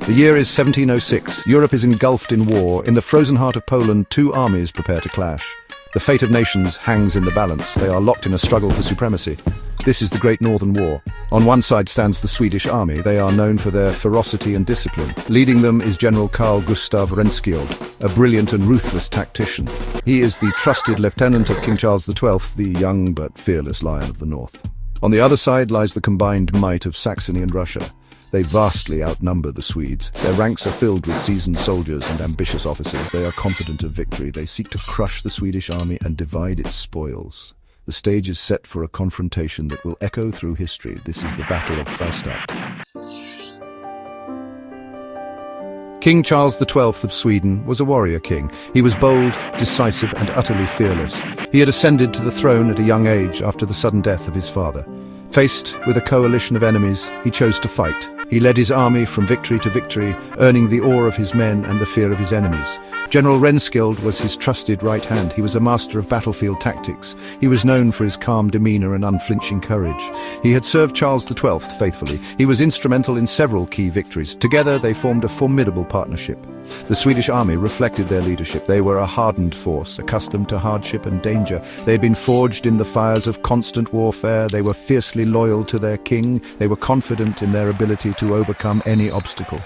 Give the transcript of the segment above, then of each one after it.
The year is 1706. Europe is engulfed in war. In the frozen heart of Poland, two armies prepare to clash. The fate of nations hangs in the balance. They are locked in a struggle for supremacy. This is the Great Northern War. On one side stands the Swedish army. They are known for their ferocity and discipline. Leading them is General Carl Gustav Rehnskiöld, a brilliant and ruthless tactician. He is the trusted lieutenant of King Charles XII, the young but fearless Lion of the North. On the other side lies the combined might of Saxony and Russia. They vastly outnumber the Swedes. Their ranks are filled with seasoned soldiers and ambitious officers. They are confident of victory. They seek to crush the Swedish army and divide its spoils. The stage is set for a confrontation that will echo through history. This is the Battle of Fraustadt. King Charles XII of Sweden was a warrior king. He was bold, decisive, and utterly fearless. He had ascended to the throne at a young age after the sudden death of his father. Faced with a coalition of enemies, he chose to fight. He led his army from victory to victory, earning the awe of his men and the fear of his enemies. General Rehnskiöld was his trusted right hand. He was a master of battlefield tactics. He was known for his calm demeanor and unflinching courage. He had served Charles XII faithfully. He was instrumental in several key victories. Together they formed a formidable partnership. The Swedish army reflected their leadership. They were a hardened force, accustomed to hardship and danger. They had been forged in the fires of constant warfare. They were fiercely loyal to their king. They were confident in their ability to overcome any obstacle.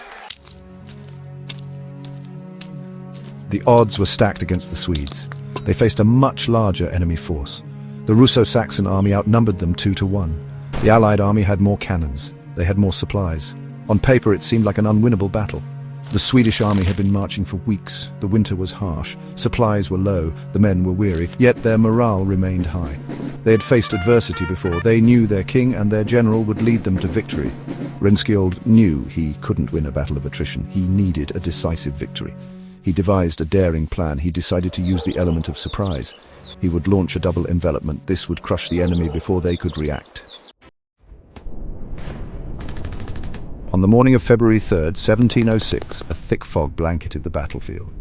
The odds were stacked against the Swedes. They faced a much larger enemy force. The Russo-Saxon army outnumbered them 2-1. The Allied army had more cannons. They had more supplies. On paper, it seemed like an unwinnable battle. The Swedish army had been marching for weeks. The winter was harsh. Supplies were low. The men were weary. Yet their morale remained high. They had faced adversity before. They knew their king and their general would lead them to victory. Rehnskiöld knew he couldn't win a battle of attrition. He needed a decisive victory. He devised a daring plan. He decided to use the element of surprise. He would launch a double envelopment. This would crush the enemy before they could react. On the morning of February 3rd, 1706, a thick fog blanketed the battlefield.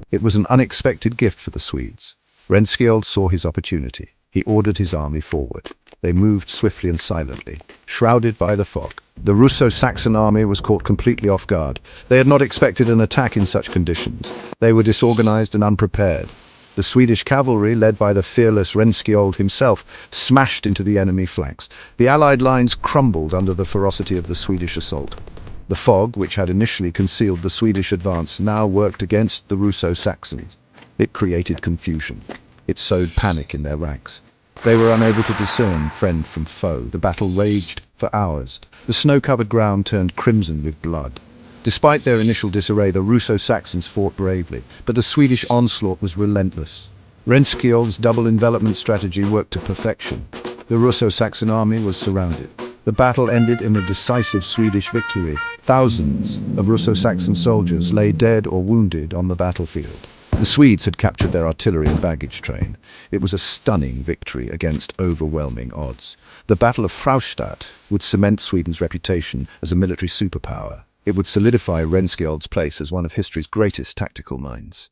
It was an unexpected gift for the Swedes. Rehnskiöld saw his opportunity. He ordered his army forward. They moved swiftly and silently, shrouded by the fog. The Russo-Saxon army was caught completely off guard. They had not expected an attack in such conditions. They were disorganized and unprepared. The Swedish cavalry, led by the fearless Rehnskiöld himself, smashed into the enemy flanks. The Allied lines crumbled under the ferocity of the Swedish assault. The fog, which had initially concealed the Swedish advance, now worked against the Russo-Saxons. It created confusion. It sowed panic in their ranks. They were unable to discern friend from foe. The battle raged for hours. The snow-covered ground turned crimson with blood. Despite their initial disarray, the Russo-Saxons fought bravely, but the Swedish onslaught was relentless. Rehnskiöld's double envelopment strategy worked to perfection. The Russo-Saxon army was surrounded. The battle ended in a decisive Swedish victory. Thousands of Russo-Saxon soldiers lay dead or wounded on the battlefield. The Swedes had captured their artillery and baggage train. It was a stunning victory against overwhelming odds. The Battle of Fraustadt would cement Sweden's reputation as a military superpower. It would solidify Rehnskiöld's place as one of history's greatest tactical minds.